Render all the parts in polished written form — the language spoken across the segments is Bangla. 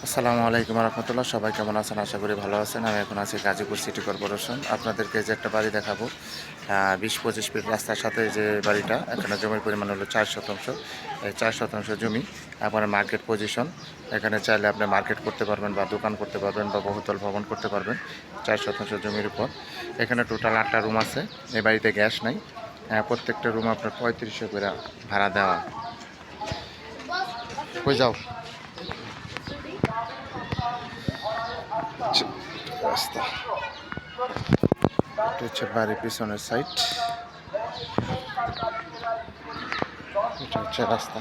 আসসালামু আলাইকুম রহমতুল্লাহ। সবাই কেমন আছেন? আশা করি ভালো আছেন। আমি এখন আছি গাজীপুর সিটি কর্পোরেশন। আপনাদেরকে যে একটা বাড়ি দেখাবো, 20-25 ফিট রাস্তার সাথে যে বাড়িটা, এখানে জমির পরিমাণ হলো 4 শতাংশ। এই 4 শতাংশ জমি আপনার মার্কেট পজিশন। এখানে চাইলে আপনি মার্কেট করতে পারবেন বা দোকান করতে পারবেন বা বহুতল ভবন করতে পারবেন 4 শতাংশ জমির উপর। এখানে টোটাল 8টা রুম আছে। এই বাড়িতে গ্যাস নাই। প্রত্যেকটা রুম আপনার 3500 করে ভাড়া দেওয়া। কই যাও রাস্তা, এটা হচ্ছে বাড়ির পিছনের সাইড, এটা হচ্ছে রাস্তা,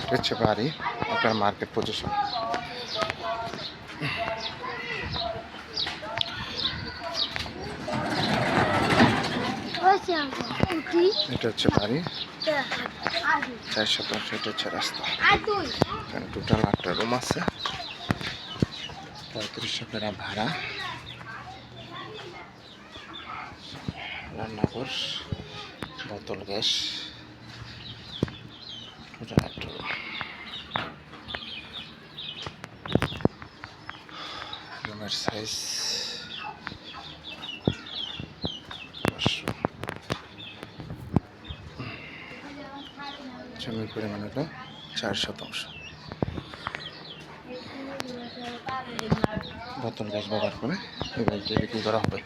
এটা হচ্ছে বাড়ি আপনার মার্কেট পজিশন। এটা হচ্ছে বাড়ি, 4 শতাংশ, এটা হচ্ছে রাস্তা। এখানে টোটাল 8টা রুম আছে, 3500 করে ভাড়া, রান্নাঘর, বোতল গ্যাস, টোটাল 8টা রুম। রুমের সাইজ, জমির পরিমাণ হলো 4 শতাংশ। বোতল গ্যাস ব্যবহার করে এই বাড়িটি বিক্রি করা হবে।